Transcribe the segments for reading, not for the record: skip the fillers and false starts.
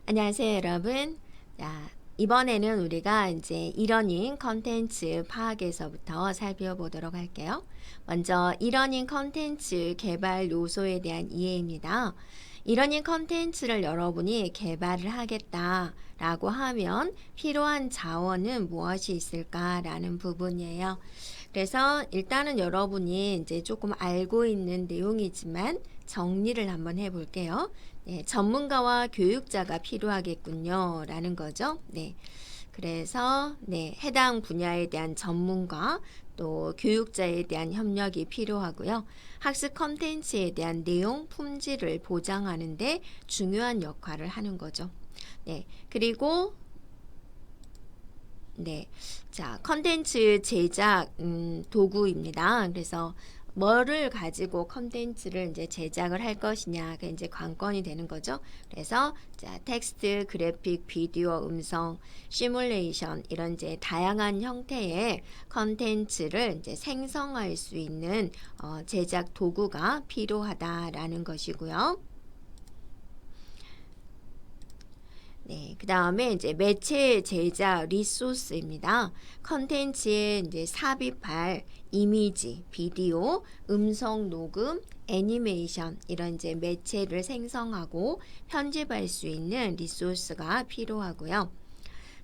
안녕하세요, 여러분. 자, 이번에는 우리가 이제 이러닝 컨텐츠 파악에서부터 살펴보도록 할게요. 먼저 이러닝 컨텐츠 개발 요소에 대한 이해입니다. 이러닝 컨텐츠를 여러분이 개발을 하겠다라고 하면 필요한 자원은 무엇이 있을까라는 부분이에요. 그래서 일단은 여러분이 이제 조금 알고 있는 내용이지만 정리를 한번 해볼게요. 네, 전문가와 교육자가 필요하겠군요. 라는 거죠. 네. 그래서 해당 분야에 대한 전문가 또 교육자에 대한 협력이 필요하고요. 학습 컨텐츠에 대한 내용, 품질을 보장하는 데 중요한 역할을 하는 거죠. 네. 그리고 자, 컨텐츠 제작 도구입니다. 그래서 뭐를 가지고 컨텐츠를 이제 제작을 할 것이냐가 이제 관건이 되는 거죠. 그래서 자, 텍스트, 그래픽, 비디오, 음성, 시뮬레이션 이런 이제 다양한 형태의 컨텐츠를 이제 생성할 수 있는 제작 도구가 필요하다라는 것이고요. 네, 그 다음에 이제 매체 제작 리소스입니다. 컨텐츠에 이제 삽입할 이미지, 비디오, 음성 녹음, 애니메이션 이런 이제 매체를 생성하고 편집할 수 있는 리소스가 필요하고요.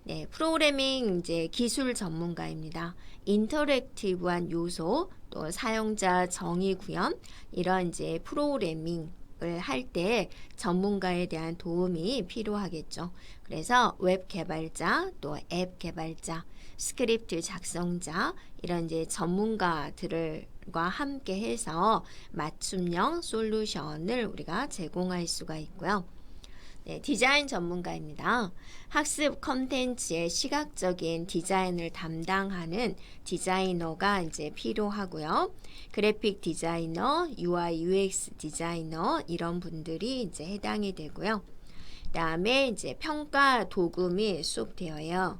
네, 프로그래밍 이제 기술 전문가입니다. 인터랙티브한 요소, 또 사용자 정의 구현 이런 이제 프로그래밍 할 때 전문가에 대한 도움이 필요하겠죠. 그래서 웹 개발자, 또 앱 개발자, 스크립트 작성자 이런 이제 전문가들과 함께 해서 맞춤형 솔루션을 우리가 제공할 수가 있고요. 네, 디자인 전문가입니다. 학습 컨텐츠의 시각적인 디자인을 담당하는 디자이너가 이제 필요하고요. 그래픽 디자이너, UI, UX 디자이너 이런 분들이 이제 해당이 되고요. 그다음에 이제 평가 도구 및 소프트웨어예요.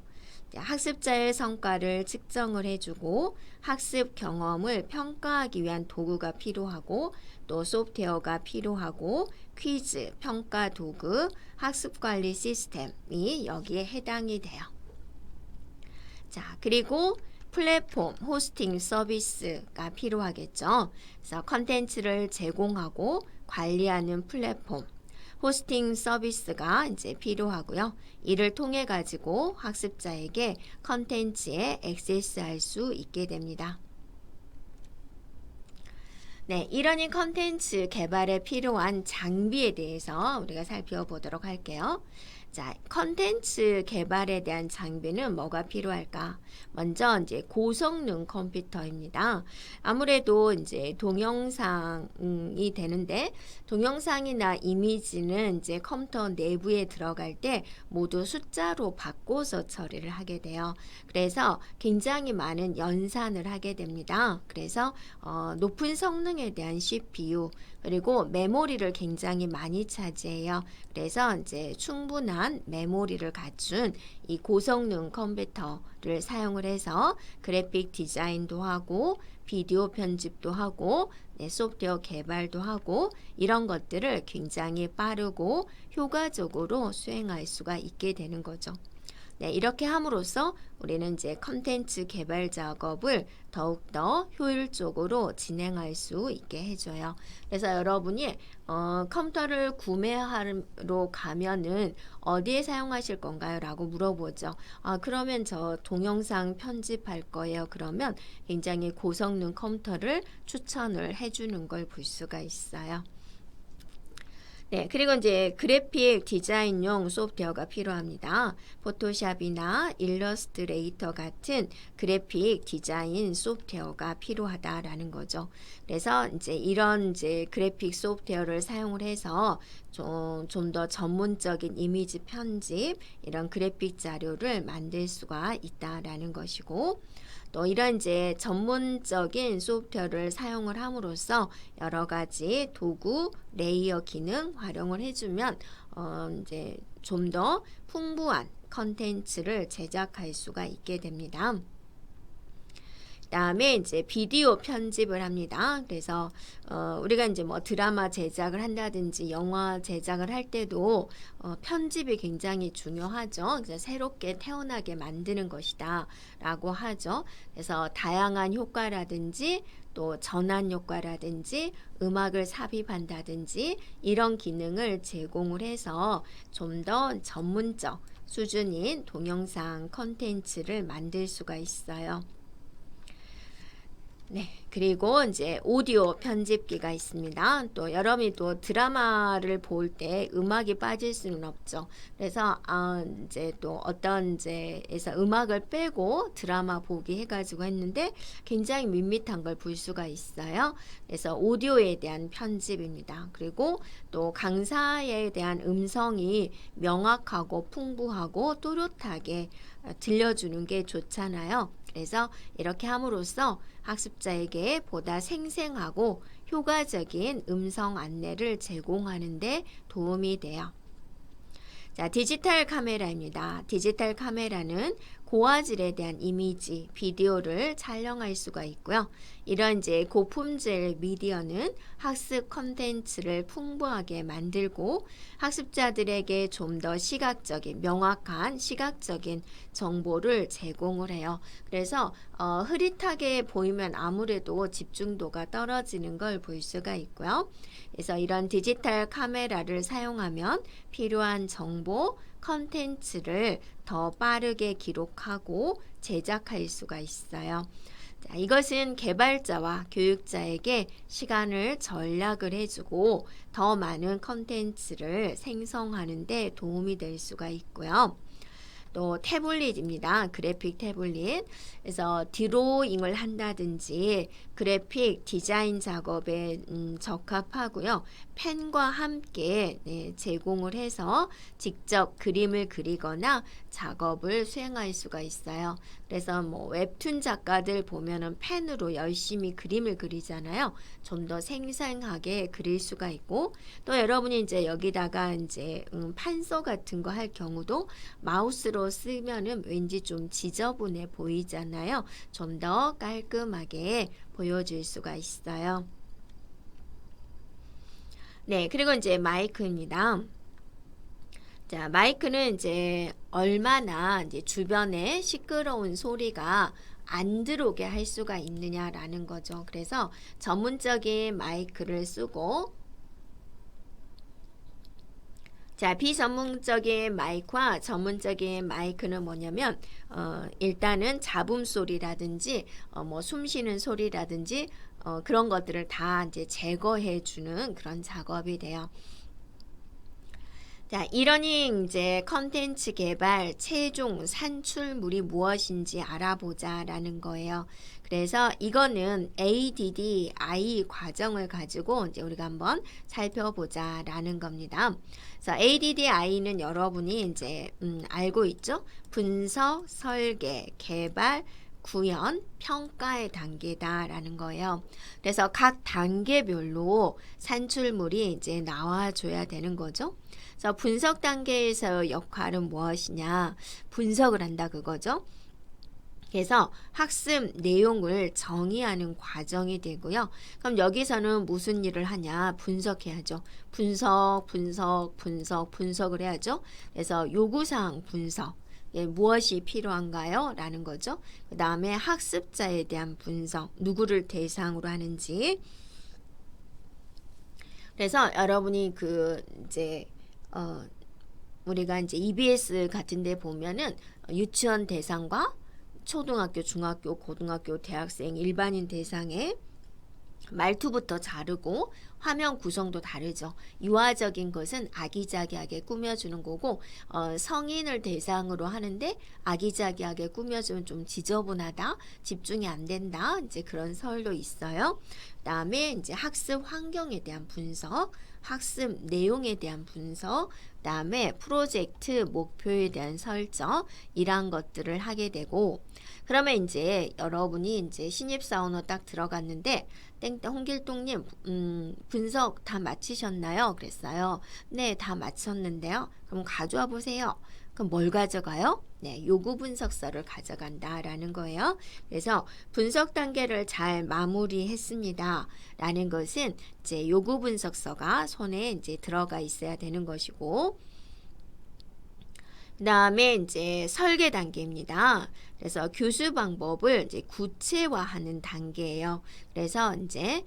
학습자의 성과를 측정을 해주고 학습 경험을 평가하기 위한 도구가 필요하고 또 소프트웨어가 필요하고 퀴즈, 평가 도구, 학습관리 시스템이 여기에 해당이 돼요. 자, 그리고 플랫폼, 호스팅 서비스가 필요하겠죠. 그래서 컨텐츠를 제공하고 관리하는 플랫폼, 호스팅 서비스가 이제 필요하고요. 이를 통해 가지고 학습자에게 컨텐츠에 액세스할 수 있게 됩니다. 네, 이러니 컨텐츠 개발에 필요한 장비에 대해서 우리가 살펴보도록 할게요. 자, 컨텐츠 개발에 대한 장비는 뭐가 필요할까? 먼저 이제 고성능 컴퓨터입니다. 아무래도 이제 동영상이 되는데 동영상이나 이미지는 이제 컴퓨터 내부에 들어갈 때 모두 숫자로 바꿔서 처리를 하게 돼요. 그래서 굉장히 많은 연산을 하게 됩니다. 그래서 높은 성능에 대한 CPU 그리고 메모리를 굉장히 많이 차지해요. 그래서 이제 충분한 메모리를 갖춘 이 고성능 컴퓨터를 사용을 해서 그래픽 디자인도 하고 비디오 편집도 하고 소프트웨어 개발도 하고 이런 것들을 굉장히 빠르고 효과적으로 수행할 수가 있게 되는 거죠. 네, 이렇게 함으로써 우리는 이제 컨텐츠 개발 작업을 더욱더 효율적으로 진행할 수 있게 해줘요. 그래서 여러분이 컴퓨터를 구매하러 가면은 어디에 사용하실 건가요? 라고 물어보죠. 그러면 저 동영상 편집할 거예요. 그러면 굉장히 고성능 컴퓨터를 추천을 해주는 걸 볼 수가 있어요. 네, 그리고 이제 그래픽 디자인용 소프트웨어가 필요합니다. 포토샵이나 일러스트레이터 같은 그래픽 디자인 소프트웨어가 필요하다라는 거죠. 그래서 이제 이런 이제 그래픽 소프트웨어를 사용을 해서 좀 더 전문적인 이미지 편집, 이런 그래픽 자료를 만들 수가 있다라는 것이고, 또 이런 이제 전문적인 소프트웨어를 사용을 함으로써 여러 가지 도구, 레이어 기능 활용을 해주면 이제 좀 더 풍부한 컨텐츠를 제작할 수가 있게 됩니다. 그다음에 이제 비디오 편집을 합니다. 그래서 우리가 이제 뭐 드라마 제작을 한다든지 영화 제작을 할 때도 편집이 굉장히 중요하죠. 그래서 새롭게 태어나게 만드는 것이다라고 하죠. 그래서 다양한 효과라든지 또 전환 효과라든지 음악을 삽입한다든지 이런 기능을 제공을 해서 좀 더 전문적 수준인 동영상 컨텐츠를 만들 수가 있어요. 네, 그리고 이제 오디오 편집기가 있습니다. 또 여러분이 또 드라마를 볼 때 음악이 빠질 수는 없죠. 그래서 이제 또 어떤 이제에서 음악을 빼고 드라마 보기 해가지고 했는데 굉장히 밋밋한 걸 볼 수가 있어요. 그래서 오디오에 대한 편집입니다. 그리고 또 강사에 대한 음성이 명확하고 풍부하고 또렷하게 들려주는 게 좋잖아요. 그래서 이렇게 함으로써 학습자에게 보다 생생하고 효과적인 음성 안내를 제공하는 데 도움이 돼요. 자, 디지털 카메라입니다. 디지털 카메라는 고화질에 대한 이미지, 비디오를 촬영할 수가 있고요. 이런 이제 고품질 미디어는 학습 컨텐츠를 풍부하게 만들고 학습자들에게 좀 더 시각적인, 명확한 시각적인 정보를 제공을 해요. 그래서 흐릿하게 보이면 아무래도 집중도가 떨어지는 걸 볼 수가 있고요. 그래서 이런 디지털 카메라를 사용하면 필요한 정보, 컨텐츠를 더 빠르게 기록하고 제작할 수가 있어요. 자, 이것은 개발자와 교육자에게 시간을 절약을 해주고 더 많은 컨텐츠를 생성하는 데 도움이 될 수가 있고요. 또 태블릿입니다. 그래픽 태블릿. 그래서 드로잉을 한다든지 그래픽 디자인 작업에 적합하고요. 펜과 함께 제공을 해서 직접 그림을 그리거나 작업을 수행할 수가 있어요. 그래서 뭐 웹툰 작가들 보면은 펜으로 열심히 그림을 그리잖아요. 좀 더 생생하게 그릴 수가 있고 또 여러분이 이제 여기다가 이제 판서 같은 거 할 경우도 마우스로 쓰면은 왠지 좀 지저분해 보이잖아요. 좀 더 깔끔하게 보여줄 수가 있어요. 네, 그리고 이제 마이크입니다. 자, 마이크는 이제 얼마나 이제 주변에 시끄러운 소리가 안 들어오게 할 수가 있느냐라는 거죠. 그래서 전문적인 마이크를 쓰고 자, 비전문적인 마이크와 전문적인 마이크는 뭐냐면 일단은 잡음 소리라든지 뭐 숨 쉬는 소리라든지 그런 것들을 다 이제 제거해 주는 그런 작업이 돼요. 자, 이러닝 이제 컨텐츠 개발 최종 산출물이 무엇인지 알아보자라는 거예요. 그래서 이거는 ADDI 과정을 가지고 이제 우리가 한번 살펴보자라는 겁니다. 그래서 ADDI는 여러분이 이제 알고 있죠? 분석, 설계, 개발, 구현, 평가의 단계다라는 거예요. 그래서 각 단계별로 산출물이 이제 나와줘야 되는 거죠. 그래서 분석 단계에서 역할은 무엇이냐? 분석을 한다 그거죠. 그래서 학습 내용을 정의하는 과정이 되고요. 그럼 여기서는 무슨 일을 하냐? 분석해야죠. 분석을 해야죠. 그래서 요구사항 분석. 무엇이 필요한가요? 라는 거죠. 그 다음에 학습자에 대한 분석. 누구를 대상으로 하는지. 그래서 여러분이 우리가 이제 EBS 같은 데 보면은 유치원 대상과 초등학교, 중학교, 고등학교, 대학생, 일반인 대상에 말투부터 다르고 화면 구성도 다르죠. 유아적인 것은 아기자기하게 꾸며주는 거고 성인을 대상으로 하는데 아기자기하게 꾸며주면 좀 지저분하다, 집중이 안 된다, 이제 그런 설도 있어요. 그다음에 이제 학습 환경에 대한 분석, 학습 내용에 대한 분석, 그다음에 프로젝트 목표에 대한 설정 이러한 것들을 하게 되고 그러면 이제 여러분이 이제 신입사원으로 딱 들어갔는데 홍길동님 분석 다 마치셨나요? 그랬어요. 네, 다 마쳤는데요. 그럼 가져와 보세요. 그럼 뭘 가져가요? 네, 요구 분석서를 가져간다라는 거예요. 그래서 분석 단계를 잘 마무리했습니다. 라는 것은 이제 요구 분석서가 손에 이제 들어가 있어야 되는 것이고, 그 다음에 이제 설계 단계입니다. 그래서 교수 방법을 이제 구체화하는 단계예요. 그래서 이제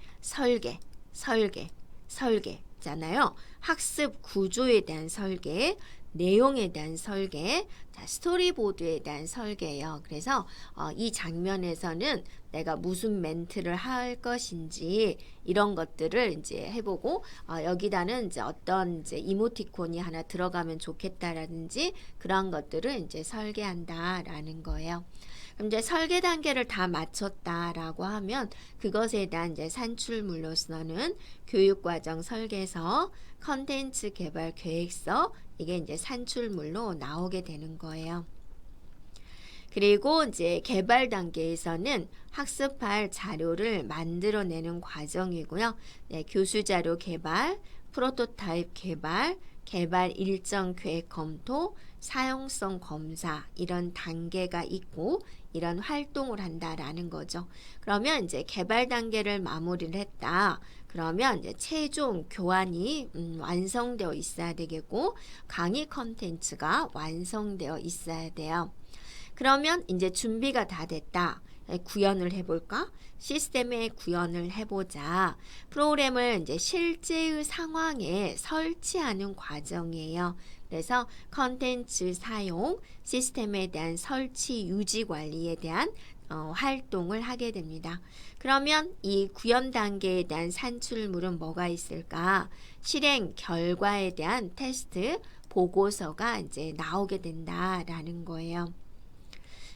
설계잖아요. 학습 구조에 대한 설계, 내용에 대한 설계, 자, 스토리보드에 대한 설계예요. 그래서 이 장면에서는 내가 무슨 멘트를 할 것인지 이런 것들을 이제 해보고 여기다는 이제 어떤 이제 이모티콘이 하나 들어가면 좋겠다라든지 그런 것들을 이제 설계한다라는 거예요. 그럼 이제 설계 단계를 다 마쳤다라고 하면 그것에 대한 이제 산출물로서는 교육과정 설계서, 컨텐츠 개발 계획서 이게 이제 산출물로 나오게 되는 거예요. 그리고 이제 개발 단계에서는 학습할 자료를 만들어내는 과정이고요. 네, 교수 자료 개발, 프로토타입 개발, 개발 일정 계획 검토, 사용성 검사 이런 단계가 있고 이런 활동을 한다라는 거죠. 그러면 이제 개발 단계를 마무리를 했다. 그러면 이제 최종 교환이 완성되어 있어야 되겠고 강의 컨텐츠가 완성되어 있어야 돼요. 그러면 이제 준비가 다 됐다. 구현을 해볼까? 시스템에 구현을 해보자. 프로그램을 이제 실제의 상황에 설치하는 과정이에요. 그래서 컨텐츠 사용, 시스템에 대한 설치, 유지 관리에 대한 활동을 하게 됩니다. 그러면 이 구현 단계에 대한 산출물은 뭐가 있을까? 실행 결과에 대한 테스트, 보고서가 이제 나오게 된다라는 거예요.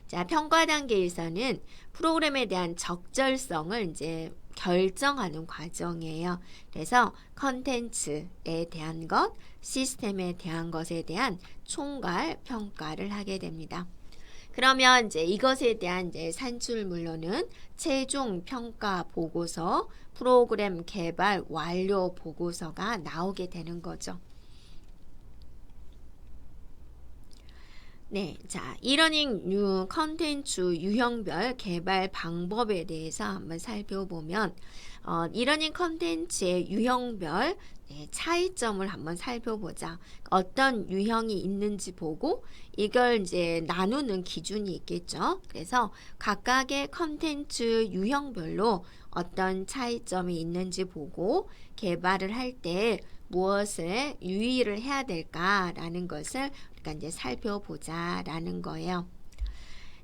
자, 평가 단계에서는 프로그램에 대한 적절성을 이제 결정하는 과정이에요. 그래서 컨텐츠에 대한 것, 시스템에 대한 것에 대한 총괄 평가를 하게 됩니다. 그러면 이제 이것에 대한 이제 산출물로는 최종 평가 보고서, 프로그램 개발 완료 보고서가 나오게 되는 거죠. 네, 자, 이러닝 컨텐츠 유형별 개발 방법에 대해서 한번 살펴보면 이러닝 컨텐츠의 유형별 차이점을 한번 살펴보자. 어떤 유형이 있는지 보고 이걸 이제 나누는 기준이 있겠죠. 그래서 각각의 컨텐츠 유형별로 어떤 차이점이 있는지 보고 개발을 할 때 무엇을 유의를 해야 될까라는 것을 우리가 이제 살펴보자라는 거예요.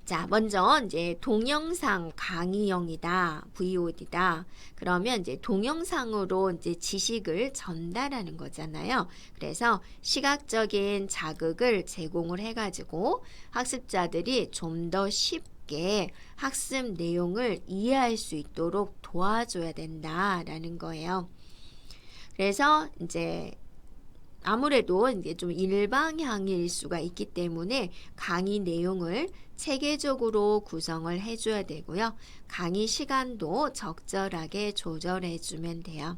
자, 먼저 이제 동영상 강의형이다, VOD다. 그러면 이제 동영상으로 이제 지식을 전달하는 거잖아요. 그래서 시각적인 자극을 제공을 해가지고 학습자들이 좀 더 쉽게 학습 내용을 이해할 수 있도록 도와줘야 된다라는 거예요. 그래서 이제 아무래도 이제 좀 일방향일 수가 있기 때문에 강의 내용을 체계적으로 구성을 해줘야 되고요. 강의 시간도 적절하게 조절해주면 돼요.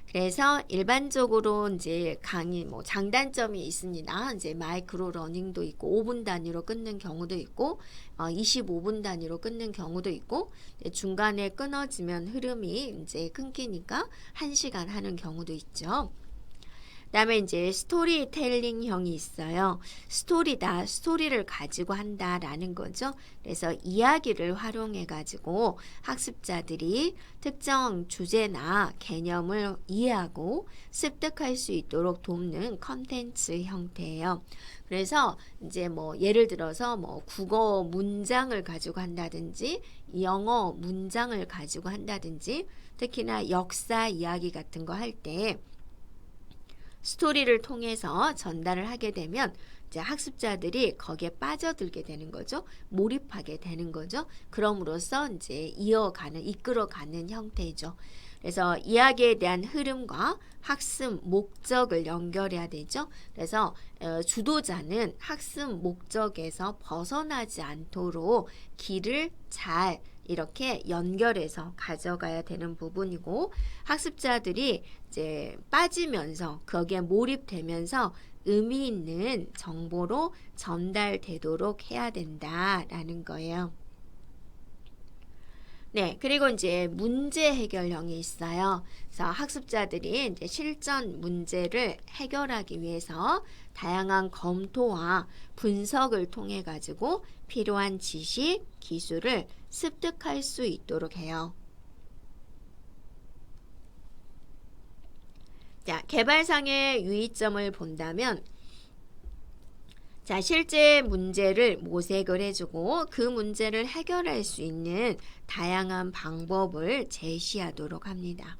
그래서 일반적으로 이제 강의 장단점이 있습니다. 이제 마이크로 러닝도 있고 5분 단위로 끊는 경우도 있고 25분 단위로 끊는 경우도 있고 중간에 끊어지면 흐름이 이제 끊기니까 1시간 하는 경우도 있죠. 그다음에 이제 스토리텔링형이 있어요. 스토리다, 스토리를 가지고 한다라는 거죠. 그래서 이야기를 활용해 가지고 학습자들이 특정 주제나 개념을 이해하고 습득할 수 있도록 돕는 컨텐츠 형태예요. 그래서 이제 예를 들어서 국어 문장을 가지고 한다든지 영어 문장을 가지고 한다든지 특히나 역사 이야기 같은 거 할 때 스토리를 통해서 전달을 하게 되면 이제 학습자들이 거기에 빠져들게 되는 거죠. 몰입하게 되는 거죠. 그럼으로써 이제 이끌어가는 형태죠. 그래서 이야기에 대한 흐름과 학습 목적을 연결해야 되죠. 그래서 주도자는 학습 목적에서 벗어나지 않도록 길을 잘 이렇게 연결해서 가져가야 되는 부분이고 학습자들이 이제 빠지면서 거기에 몰입되면서 의미 있는 정보로 전달되도록 해야 된다라는 거예요. 네, 그리고 이제 문제 해결형이 있어요. 그래서 학습자들이 이제 실전 문제를 해결하기 위해서 다양한 검토와 분석을 통해 가지고 필요한 지식, 기술을 습득할 수 있도록 해요. 자, 개발상의 유의점을 본다면 자, 실제 문제를 모색을 해주고 그 문제를 해결할 수 있는 다양한 방법을 제시하도록 합니다.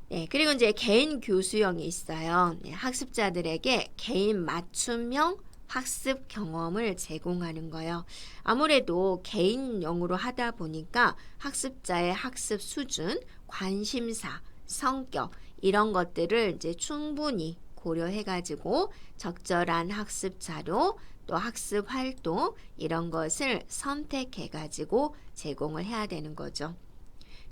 네, 그리고 이제 개인 교수형이 있어요. 네, 학습자들에게 개인 맞춤형 학습 경험을 제공하는 거예요. 아무래도 개인형으로 하다 보니까 학습자의 학습 수준, 관심사, 성격 이런 것들을 이제 충분히 고려해가지고 적절한 학습 자료 또 학습 활동 이런 것을 선택해가지고 제공을 해야 되는 거죠.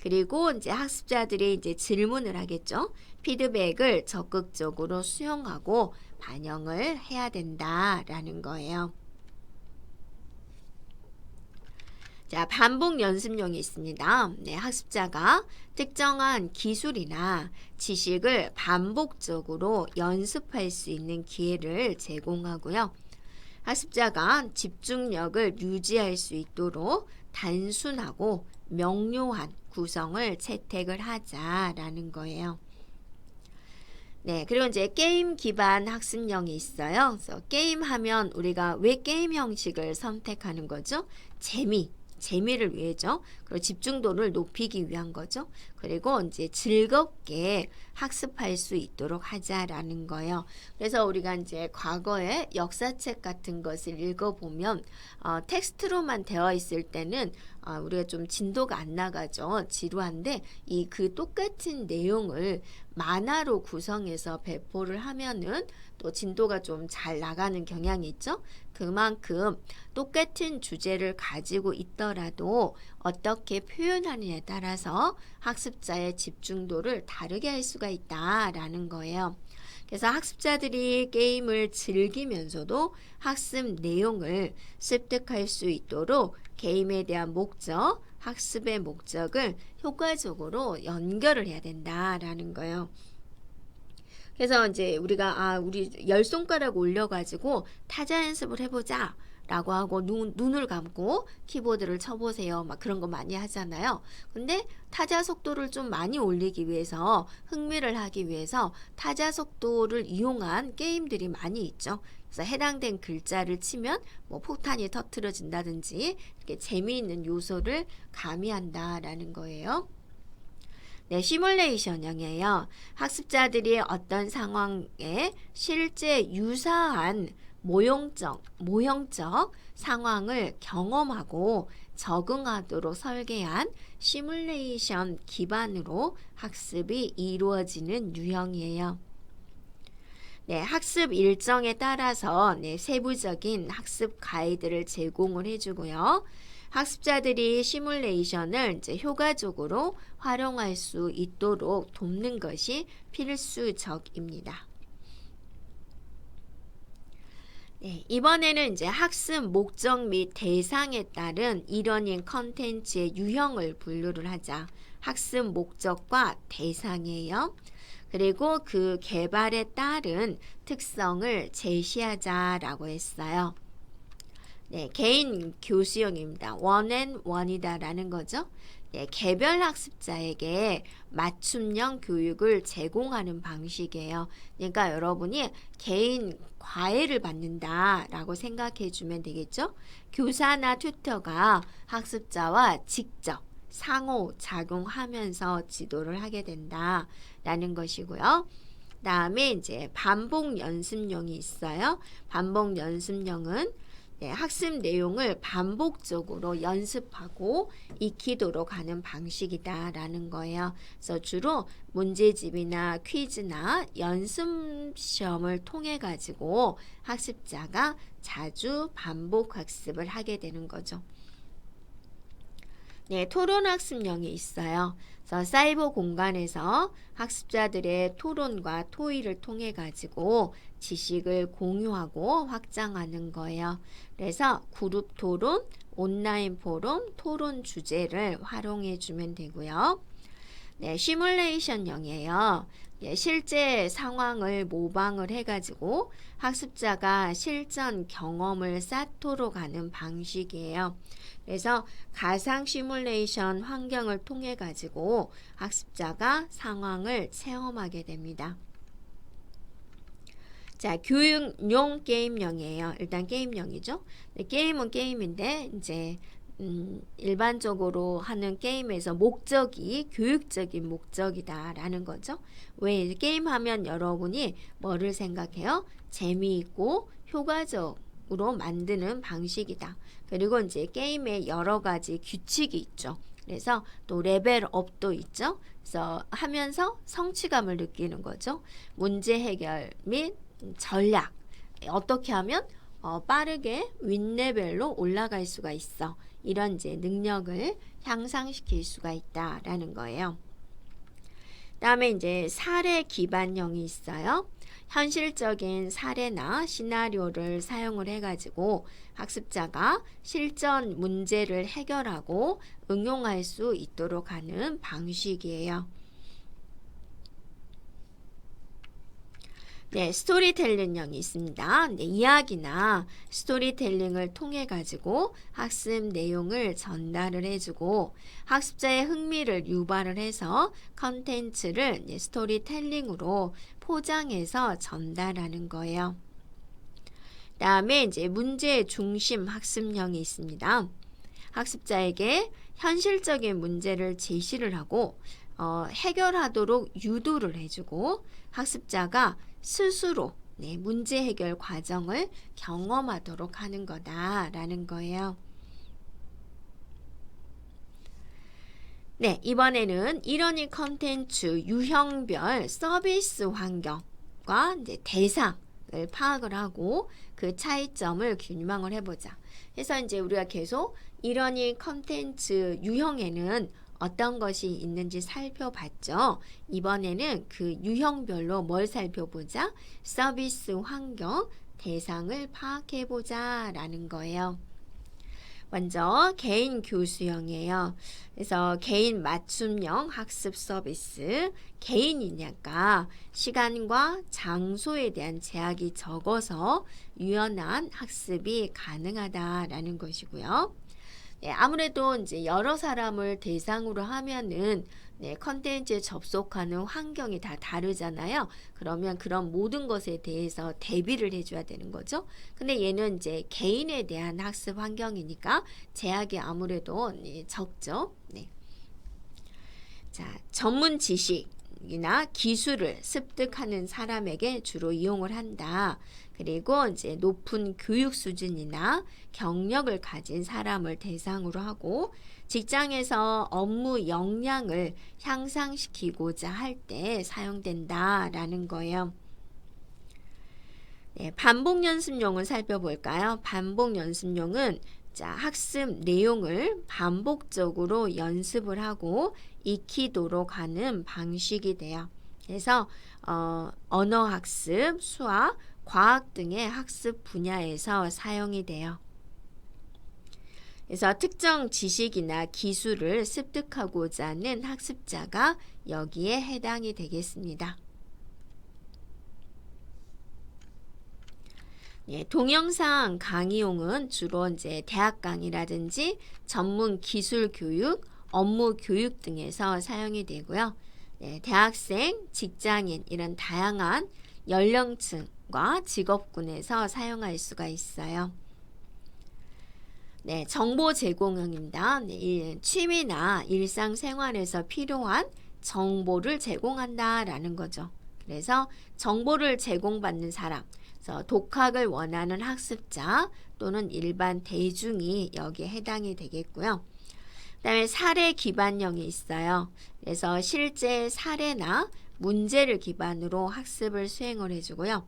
그리고 이제 학습자들이 이제 질문을 하겠죠. 피드백을 적극적으로 수용하고 반영을 해야 된다라는 거예요. 자, 반복 연습용이 있습니다. 네, 학습자가 특정한 기술이나 지식을 반복적으로 연습할 수 있는 기회를 제공하고요. 학습자가 집중력을 유지할 수 있도록 단순하고 명료한 구성을 채택을 하자라는 거예요. 네, 그리고 이제 게임 기반 학습형이 있어요. 그래서 게임하면 우리가 왜 게임 형식을 선택하는 거죠? 재미를 위해죠. 그리고 집중도를 높이기 위한 거죠. 그리고 이제 즐겁게 학습할 수 있도록 하자라는 거예요. 그래서 우리가 이제 과거의 역사책 같은 것을 읽어보면 텍스트로만 되어 있을 때는 우리가 좀 진도가 안 나가죠. 지루한데 이 그 똑같은 내용을 만화로 구성해서 배포를 하면은 또 진도가 좀 잘 나가는 경향이 있죠. 그만큼 똑같은 주제를 가지고 있더라도 어떻게 표현하느냐에 따라서 학습자의 집중도를 다르게 할 수가 있다라는 거예요. 그래서 학습자들이 게임을 즐기면서도 학습 내용을 습득할 수 있도록 게임에 대한 목적, 학습의 목적을 효과적으로 연결을 해야 된다라는 거예요. 그래서 이제 우리가 우리 10손가락 올려가지고 타자 연습을 해보자 라고 하고 눈을 감고 키보드를 쳐보세요. 막 그런 거 많이 하잖아요. 근데 타자 속도를 좀 많이 올리기 위해서 흥미를 하기 위해서 타자 속도를 이용한 게임들이 많이 있죠. 그래서 해당된 글자를 치면 뭐 폭탄이 터트려진다든지 이렇게 재미있는 요소를 가미한다라는 거예요. 네, 시뮬레이션형이에요. 학습자들이 어떤 상황에 실제 유사한 모형적 상황을 경험하고 적응하도록 설계한 시뮬레이션 기반으로 학습이 이루어지는 유형이에요. 네, 학습 일정에 따라서 세부적인 학습 가이드를 제공을 해주고요. 학습자들이 시뮬레이션을 이제 효과적으로 활용할 수 있도록 돕는 것이 필수적입니다. 네, 이번에는 이제 학습 목적 및 대상에 따른 이러닝 컨텐츠의 유형을 분류를 하자. 학습 목적과 대상이에요. 그리고 그 개발에 따른 특성을 제시하자라고 했어요. 네, 개인 교수형입니다. 원이다 라는 거죠. 네, 개별 학습자에게 맞춤형 교육을 제공하는 방식이에요. 그러니까 여러분이 개인 과외를 받는다 라고 생각해 주면 되겠죠. 교사나 튜터가 학습자와 직접 상호작용하면서 지도를 하게 된다 라는 것이고요. 다음에 이제 반복 연습용이 있어요. 반복 연습용은 학습 내용을 반복적으로 연습하고 익히도록 하는 방식이다라는 거예요. 그래서 주로 문제집이나 퀴즈나 연습 시험을 통해 가지고 학습자가 자주 반복 학습을 하게 되는 거죠. 네, 토론학습령이 있어요. 그래서 사이버 공간에서 학습자들의 토론과 토의를 통해 가지고 지식을 공유하고 확장하는 거예요. 그래서 그룹 토론, 온라인 포럼, 토론 주제를 활용해 주면 되고요. 네, 시뮬레이션형이에요. 예, 실제 상황을 모방을 해가지고 학습자가 실전 경험을 쌓도록 하는 방식이에요. 그래서 가상 시뮬레이션 환경을 통해 가지고 학습자가 상황을 체험하게 됩니다. 자, 교육용 게임형이에요. 일단 게임형이죠. 네, 게임은 게임인데 이제 일반적으로 하는 게임에서 목적이 교육적인 목적이다라는 거죠. 왜 게임하면 여러분이 뭐를 생각해요? 재미있고 효과적으로 만드는 방식이다. 그리고 이제 게임에 여러 가지 규칙이 있죠. 그래서 또 레벨업도 있죠. 그래서 하면서 성취감을 느끼는 거죠. 문제 해결 및 전략. 어떻게 하면 빠르게 윗레벨로 올라갈 수가 있어. 이런 이제 능력을 향상시킬 수가 있다라는 거예요. 다음에 이제 사례 기반형이 있어요. 현실적인 사례나 시나리오를 사용을 해가지고 학습자가 실전 문제를 해결하고 응용할 수 있도록 하는 방식이에요. 네, 스토리텔링형이 있습니다. 네, 이야기나 스토리텔링을 통해 가지고 학습 내용을 전달을 해주고 학습자의 흥미를 유발을 해서 컨텐츠를 스토리텔링으로 포장해서 전달하는 거예요. 다음에 이제 문제 중심 학습형이 있습니다. 학습자에게 현실적인 문제를 제시를 하고 해결하도록 유도를 해주고 학습자가 스스로 문제 해결 과정을 경험하도록 하는 거다라는 거예요. 네, 이번에는 이러닝 컨텐츠 유형별 서비스 환경과 이제 대상을 파악을 하고 그 차이점을 규명을 해보자. 그래서 이제 우리가 계속 이러닝 컨텐츠 유형에는 어떤 것이 있는지 살펴봤죠. 이번에는 그 유형별로 뭘 살펴보자? 서비스 환경, 대상을 파악해보자 라는 거예요. 먼저 개인 교수형이에요. 그래서 개인 맞춤형 학습 서비스, 개인이니까 시간과 장소에 대한 제약이 적어서 유연한 학습이 가능하다라는 것이고요. 네, 아무래도 이제 여러 사람을 대상으로 하면은 컨텐츠에 접속하는 환경이 다 다르잖아요. 그러면 그런 모든 것에 대해서 대비를 해줘야 되는 거죠. 근데 얘는 이제 개인에 대한 학습 환경이니까 제약이 아무래도 적죠. 네. 자, 전문 지식이나 기술을 습득하는 사람에게 주로 이용을 한다. 그리고 이제 높은 교육 수준이나 경력을 가진 사람을 대상으로 하고 직장에서 업무 역량을 향상시키고자 할 때 사용된다라는 거예요. 네, 반복 연습용을 살펴볼까요? 반복 연습용은 학습 내용을 반복적으로 연습을 하고 익히도록 하는 방식이 돼요. 그래서 언어학습, 수학, 과학 등의 학습 분야에서 사용이 돼요. 그래서 특정 지식이나 기술을 습득하고자 하는 학습자가 여기에 해당이 되겠습니다. 예, 동영상 강의용은 주로 이제 대학 강의라든지 전문 기술 교육, 업무 교육 등에서 사용이 되고요. 예, 대학생, 직장인 이런 다양한 연령층과 직업군에서 사용할 수가 있어요. 네, 정보 제공형입니다. 네, 취미나 일상생활에서 필요한 정보를 제공한다라는 거죠. 그래서 정보를 제공받는 사람, 그래서 독학을 원하는 학습자 또는 일반 대중이 여기에 해당이 되겠고요. 그다음에 사례 기반형이 있어요. 그래서 실제 사례나 문제를 기반으로 학습을 수행을 해주고요.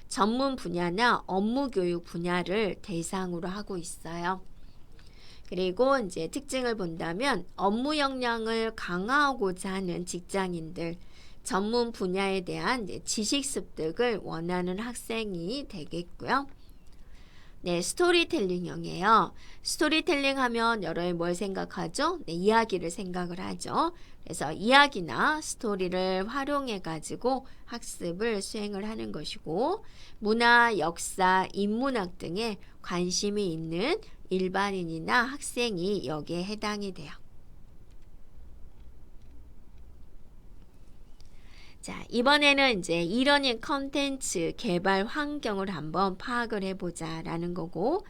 전문 분야나 업무 교육 분야를 대상으로 하고 있어요. 그리고 이제 특징을 본다면 업무 역량을 강화하고자 하는 직장인들, 전문 분야에 대한 이제 지식 습득을 원하는 학생이 되겠고요. 네, 스토리텔링형이에요. 스토리텔링 하면 여러분 뭘 생각하죠? 네, 이야기를 생각을 하죠. 그래서 이야기나 스토리를 활용해 가지고 학습을 수행을 하는 것이고, 문화, 역사, 인문학 등에 관심이 있는 일반인이나 학생이 여기에 해당이 돼요. 자, 이번에는 이제 이러닝 컨텐츠 개발 환경을 한번 파악을 해보자라는 거고,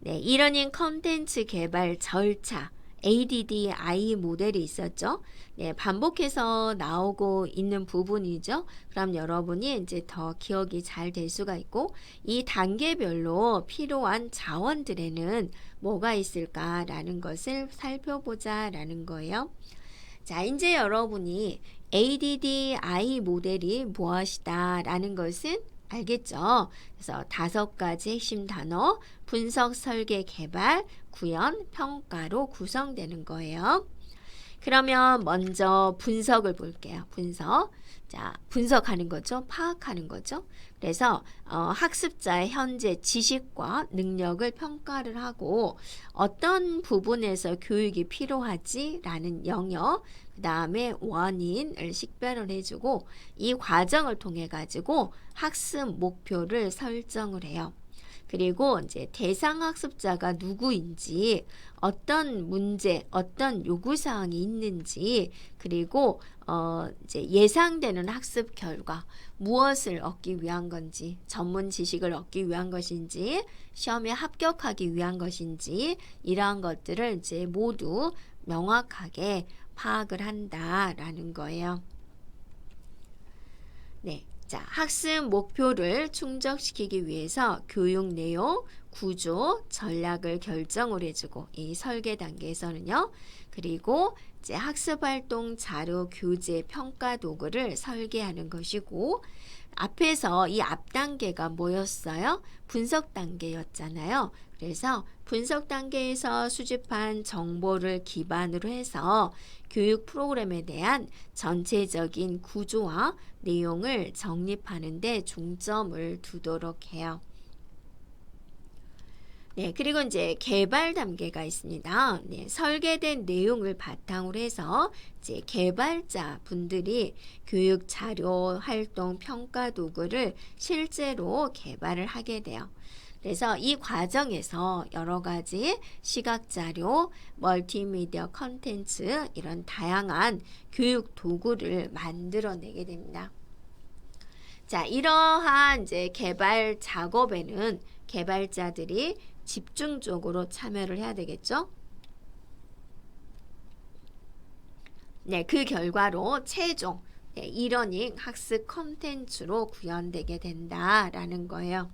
네, 이러닝 컨텐츠 개발 절차, ADDI 모델이 있었죠. 네, 반복해서 나오고 있는 부분이죠. 그럼 여러분이 이제 더 기억이 잘 될 수가 있고, 이 단계별로 필요한 자원들에는 뭐가 있을까라는 것을 살펴보자라는 거예요. 자, 이제 여러분이 ADDI 모델이 무엇이다 라는 것은 알겠죠? 그래서 5가지 핵심 단어, 분석, 설계, 개발, 구현, 평가로 구성되는 거예요. 그러면 먼저 분석을 볼게요. 분석. 자, 분석하는 거죠. 파악하는 거죠. 그래서 학습자의 현재 지식과 능력을 평가를 하고 어떤 부분에서 교육이 필요하지? 라는 영역, 그 다음에 원인을 식별을 해주고 이 과정을 통해 가지고 학습 목표를 설정을 해요. 그리고 이제 대상 학습자가 누구인지, 어떤 문제, 어떤 요구사항이 있는지, 그리고 이제 예상되는 학습 결과, 무엇을 얻기 위한 건지, 전문 지식을 얻기 위한 것인지, 시험에 합격하기 위한 것인지, 이러한 것들을 이제 모두 명확하게 파악을 한다라는 거예요. 네. 자, 학습 목표를 충족시키기 위해서 교육 내용, 구조, 전략을 결정을 해주고 이 설계 단계에서는요. 그리고 이제 학습활동 자료, 교재, 평가 도구를 설계하는 것이고 앞에서 이 앞 단계가 뭐였어요? 분석 단계였잖아요. 그래서 분석 단계에서 수집한 정보를 기반으로 해서 교육 프로그램에 대한 전체적인 구조와 내용을 정립하는 데 중점을 두도록 해요. 네, 그리고 이제 개발 단계가 있습니다. 네, 설계된 내용을 바탕으로 해서 이제 개발자 분들이 교육 자료, 활동, 평가 도구를 실제로 개발을 하게 돼요. 그래서 이 과정에서 여러 가지 시각 자료, 멀티미디어 컨텐츠 이런 다양한 교육 도구를 만들어내게 됩니다. 자, 이러한 이제 개발 작업에는 개발자들이 집중적으로 참여를 해야 되겠죠? 네, 그 결과로 최종 이러닝 학습 컨텐츠로 구현되게 된다라는 거예요.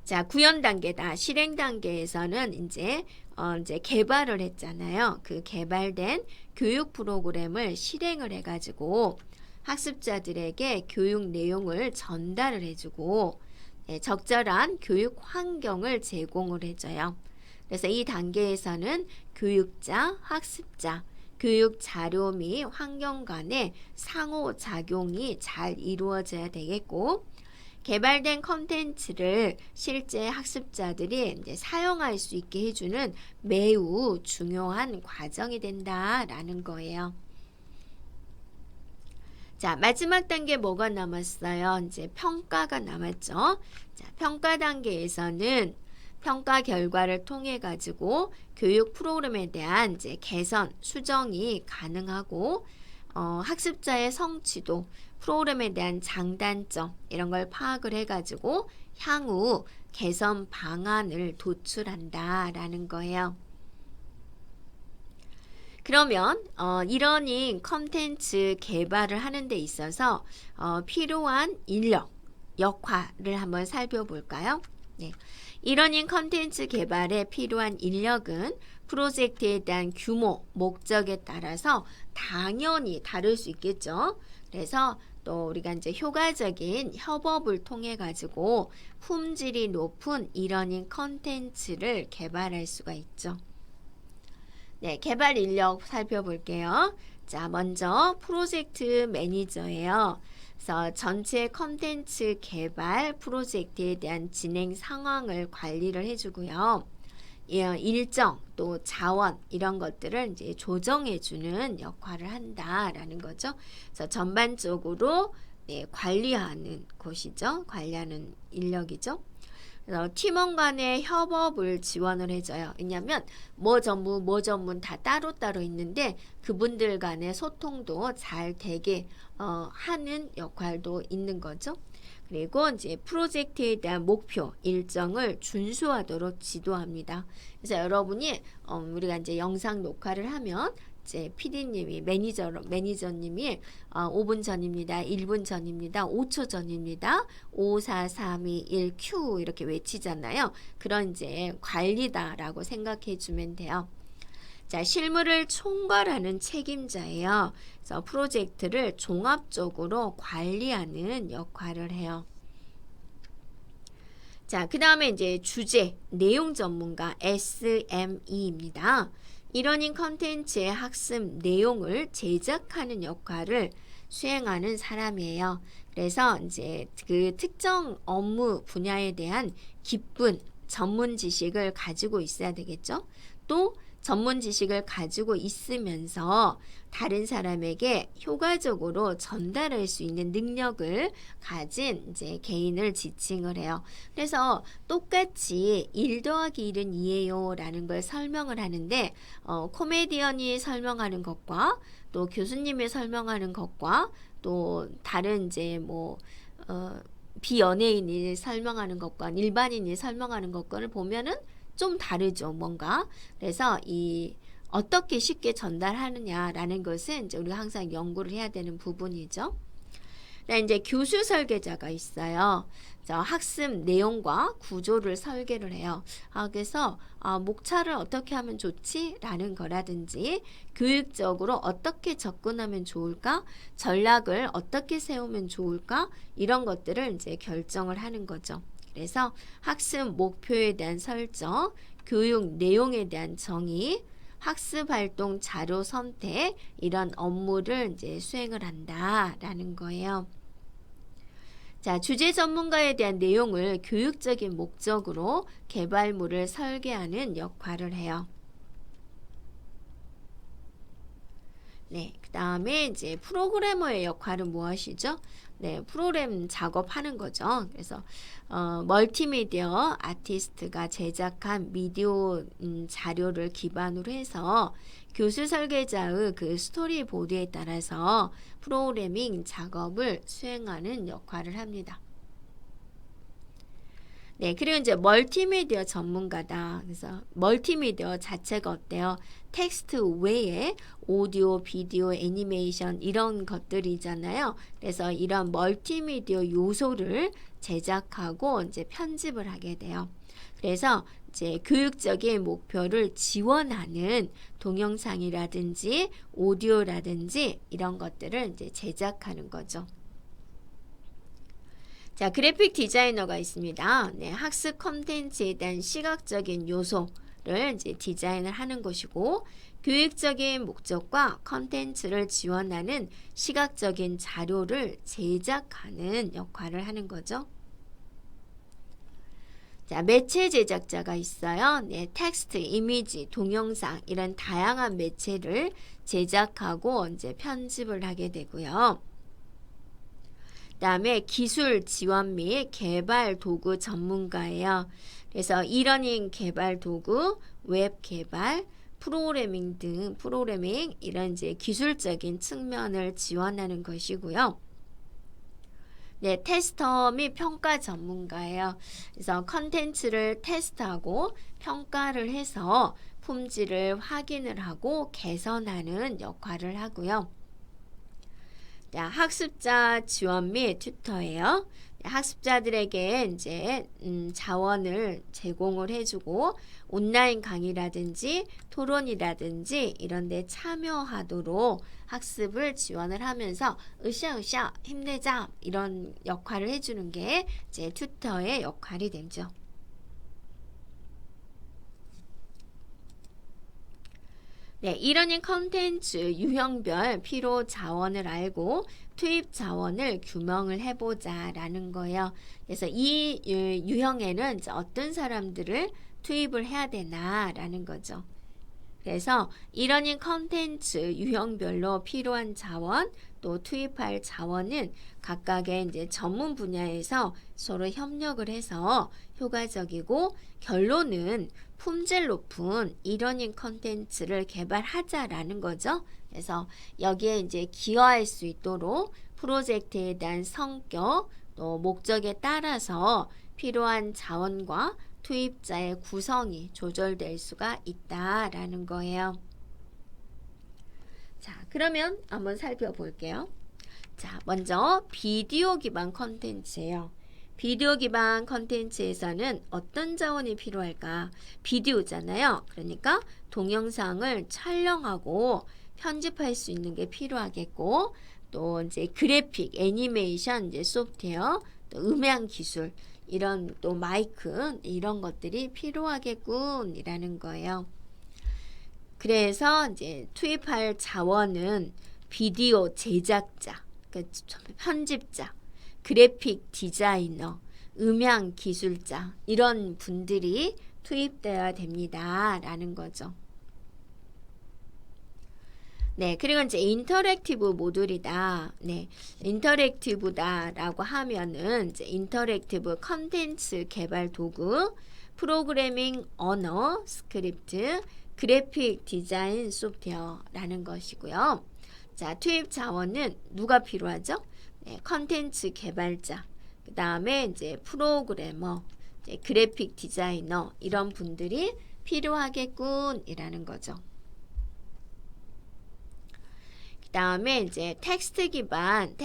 자, 구현 단계다. 실행 단계에서는 이제 개발을 했잖아요. 그 개발된 교육 프로그램을 실행을 해가지고 학습자들에게 교육 내용을 전달을 해주고 적절한 교육 환경을 제공을 해줘요. 그래서 이 단계에서는 교육자, 학습자, 교육 자료 및 환경 간의 상호작용이 잘 이루어져야 되겠고 개발된 컨텐츠를 실제 학습자들이 이제 사용할 수 있게 해주는 매우 중요한 과정이 된다라는 거예요. 자, 마지막 단계 뭐가 남았어요? 이제 평가가 남았죠. 자, 평가 단계에서는 평가 결과를 통해 가지고 교육 프로그램에 대한 이제 개선, 수정이 가능하고 학습자의 성취도, 프로그램에 대한 장단점 이런 걸 파악을 해가지고 향후 개선 방안을 도출한다라는 거예요. 그러면 이러닝 컨텐츠 개발을 하는 데 있어서 필요한 인력, 역할을 한번 살펴볼까요? 네. 이러닝 컨텐츠 개발에 필요한 인력은 프로젝트에 대한 규모, 목적에 따라서 당연히 다를 수 있겠죠. 그래서 또 우리가 이제 효과적인 협업을 통해 가지고 품질이 높은 이러닝 컨텐츠를 개발할 수가 있죠. 네, 개발 인력 살펴볼게요. 자, 먼저 프로젝트 매니저예요. 그래서 전체 컨텐츠 개발 프로젝트에 대한 진행 상황을 관리를 해주고요. 일정 또 자원 이런 것들을 이제 조정해주는 역할을 한다라는 거죠. 그래서 전반적으로 네, 관리하는 곳이죠. 관리하는 인력이죠. 그래서 팀원 간의 협업을 지원을 해줘요. 왜냐하면 뭐 전문 다 따로따로 있는데 그분들 간의 소통도 잘 되게 하는 역할도 있는 거죠. 그리고 이제 프로젝트에 대한 목표 일정을 준수하도록 지도합니다. 그래서 여러분이 우리가 이제 영상 녹화를 하면 이제 PD님이 매니저님이 5분 전입니다. 1분 전입니다. 5초 전입니다. 5, 4, 3, 2, 1, Q 이렇게 외치잖아요. 그런 이제 관리다라고 생각해 주면 돼요. 자, 실무를 총괄하는 책임자예요. 그래서 프로젝트를 종합적으로 관리하는 역할을 해요. 자, 그 다음에 이제 주제, 내용 전문가 SME입니다. 이러닝 컨텐츠의 학습 내용을 제작하는 역할을 수행하는 사람이에요. 그래서 이제 그 특정 업무 분야에 대한 깊은 전문 지식을 가지고 있어야 되겠죠. 또 전문 지식을 가지고 있으면서 다른 사람에게 효과적으로 전달할 수 있는 능력을 가진 이제 개인을 지칭을 해요. 그래서 똑같이 1 더하기 1은 2예요 라는 걸 설명을 하는데 코미디언이 설명하는 것과 또 교수님이 설명하는 것과 또 다른 이제 비연예인이 설명하는 것과 일반인이 설명하는 것과를 보면은 좀 다르죠, 뭔가. 그래서 어떻게 쉽게 전달하느냐라는 것은 이제 우리가 항상 연구를 해야 되는 부분이죠. 이제 교수 설계자가 있어요. 학습 내용과 구조를 설계를 해요. 그래서 목차를 어떻게 하면 좋지? 라는 거라든지 교육적으로 어떻게 접근하면 좋을까? 전략을 어떻게 세우면 좋을까? 이런 것들을 이제 결정을 하는 거죠. 그래서 학습 목표에 대한 설정, 교육 내용에 대한 정의, 학습 활동 자료 선택 이런 업무를 이제 수행을 한다라는 거예요. 자, 주제 전문가에 대한 내용을 교육적인 목적으로 개발물을 설계하는 역할을 해요. 네, 그 다음에 이제 프로그래머의 역할은 무엇이죠? 네, 프로그램 작업하는 거죠. 그래서 멀티미디어 아티스트가 제작한 미디어 자료를 기반으로 해서 교수 설계자의 그 스토리보드에 따라서 프로그래밍 작업을 수행하는 역할을 합니다. 네, 그리고 이제 멀티미디어 전문가다. 그래서 멀티미디어 자체가 어때요? 텍스트 외에 오디오, 비디오, 애니메이션 이런 것들이잖아요. 그래서 이런 멀티미디어 요소를 제작하고 이제 편집을 하게 돼요. 그래서 이제 교육적인 목표를 지원하는 동영상이라든지 오디오라든지 이런 것들을 이제 제작하는 거죠. 자, 그래픽 디자이너가 있습니다. 네, 학습 콘텐츠에 대한 시각적인 요소를 이제 디자인을 하는 것이고, 교육적인 목적과 콘텐츠를 지원하는 시각적인 자료를 제작하는 역할을 하는 거죠. 자, 매체 제작자가 있어요. 네, 텍스트, 이미지, 동영상 이런 다양한 매체를 제작하고 이제 편집을 하게 되고요. 그 다음에 기술 지원 및 개발 도구 전문가예요. 그래서 이러닝 개발 도구, 웹 개발, 프로그래밍 이런 이제 기술적인 측면을 지원하는 것이고요. 네, 테스터 및 평가 전문가예요. 그래서 컨텐츠를 테스트하고 평가를 해서 품질을 확인을 하고 개선하는 역할을 하고요. 자, 학습자 지원 및 튜터예요. 학습자들에게 이제 자원을 제공을 해주고 온라인 강의라든지 토론이라든지 이런 데 참여하도록 학습을 지원을 하면서 으쌰으쌰 힘내자 이런 역할을 해주는 게 이제 튜터의 역할이 되죠. 네, 이러닝 컨텐츠 유형별 필요 자원을 알고 투입 자원을 규명을 해보자 라는 거예요. 그래서 이 유형에는 어떤 사람들을 투입을 해야 되나 라는 거죠. 그래서 이러닝 컨텐츠 유형별로 필요한 자원 또 투입할 자원은 각각의 이제 전문 분야에서 서로 협력을 해서 효과적이고 결론은 품질 높은 이러닝 컨텐츠를 개발하자라는 거죠. 그래서 여기에 이제 기여할 수 있도록 프로젝트에 대한 성격 또 목적에 따라서 필요한 자원과 투입자의 구성이 조절될 수가 있다라는 거예요. 자, 그러면 한번 살펴볼게요. 자, 먼저 비디오 기반 컨텐츠예요. 비디오 기반 컨텐츠에서는 어떤 자원이 필요할까? 비디오잖아요. 그러니까 동영상을 촬영하고 편집할 수 있는 게 필요하겠고, 또 이제 그래픽, 애니메이션, 이제 소프트웨어, 또 음향 기술, 이런 또 마이크, 이런 것들이 필요하겠군이라는 거예요. 그래서 이제 투입할 자원은 비디오 제작자, 그러니까 편집자, 그래픽 디자이너, 음향 기술자 이런 분들이 투입되어야 됩니다. 라는 거죠. 네, 그리고 이제 인터랙티브 모듈이다. 네, 인터랙티브다라고 하면은 이제 인터랙티브 컨텐츠 개발 도구, 프로그래밍 언어, 스크립트, 그래픽 디자인 소프트웨어라는 것이고요. 자, 투입 자원은 누가 필요하죠? 네, 컨텐츠 개발자, 그 다음에 이제 프로그래머, 이제 그래픽 디자이너 이런 분들이 필요하겠군이라는 거죠. 그 다음에 이제 텍스트 기반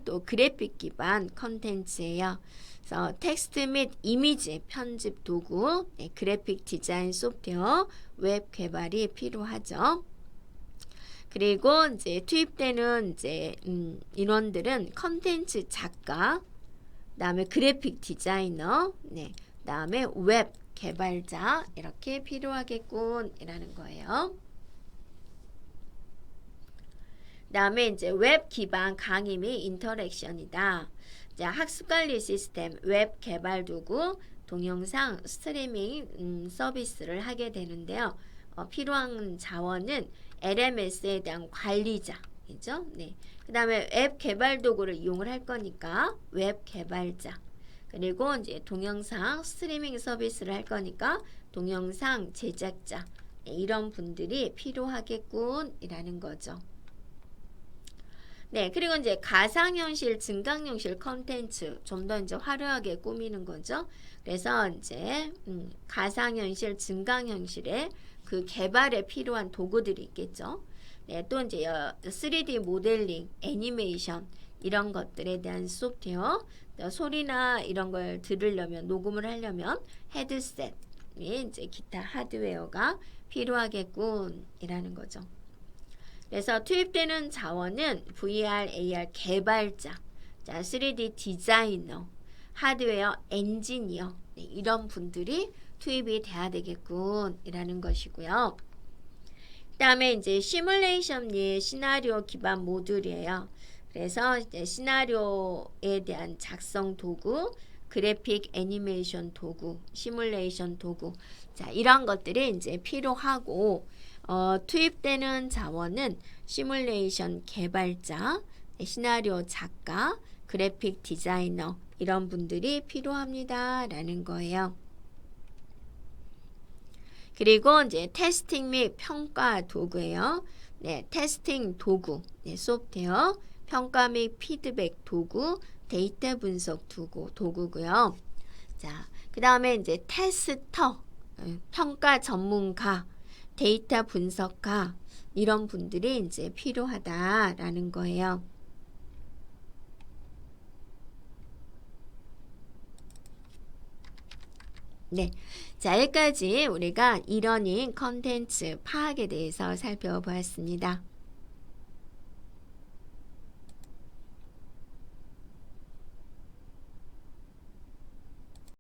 또 그래픽 기반 컨텐츠예요. 그래서 텍스트 및 이미지 편집 도구, 네, 그래픽 디자인 소프트웨어, 웹 개발이 필요하죠. 그리고 이제 투입되는 이제 인원들은 컨텐츠 작가, 그다음에 그래픽 디자이너, 네, 그다음에 웹 개발자 이렇게 필요하겠군이라는 거예요. 그다음에 이제 웹 기반 강의 및 인터랙션이다. 자, 학습 관리 시스템, 웹 개발 도구, 동영상 스트리밍 서비스를 하게 되는데요. 필요한 자원은 LMS에 대한 관리자이죠. 네. 그 다음에 웹 개발 도구를 이용을 할 거니까 웹 개발자. 그리고 이제 동영상 스트리밍 서비스를 할 거니까 동영상 제작자. 네, 이런 분들이 필요하겠군이라는 거죠. 네, 그리고 이제 가상현실, 증강현실 컨텐츠 좀 더 이제 화려하게 꾸미는 거죠. 그래서 이제 가상현실, 증강현실에 그 개발에 필요한 도구들이 있겠죠. 네, 또 이제 3D 모델링, 애니메이션 이런 것들에 대한 소프트웨어, 소리나 이런 걸 들으려면 녹음을 하려면 헤드셋 및 이제 기타 하드웨어가 필요하겠군이라는 거죠. 그래서 투입되는 자원은 VR, AR 개발자, 자, 3D 디자이너, 하드웨어 엔지니어 네, 이런 분들이 투입이 돼야 되겠군이라는 것이고요. 그 다음에 이제 시뮬레이션 및 시나리오 기반 모듈이에요. 그래서 이제 시나리오에 대한 작성 도구, 그래픽 애니메이션 도구, 시뮬레이션 도구, 자 이런 것들이 이제 필요하고 투입되는 자원은 시뮬레이션 개발자, 시나리오 작가, 그래픽 디자이너 이런 분들이 필요합니다. 라는 거예요. 그리고 이제 테스팅 및 평가 도구예요. 네, 테스팅 도구, 네, 소프트웨어, 평가 및 피드백 도구, 데이터 분석 도구고요. 자, 그 다음에 이제 테스터, 평가 전문가, 데이터 분석가 이런 분들이 이제 필요하다라는 거예요. 네. 자, 여기까지 우리가 이러닝 컨텐츠 파악에 대해서 살펴보았습니다.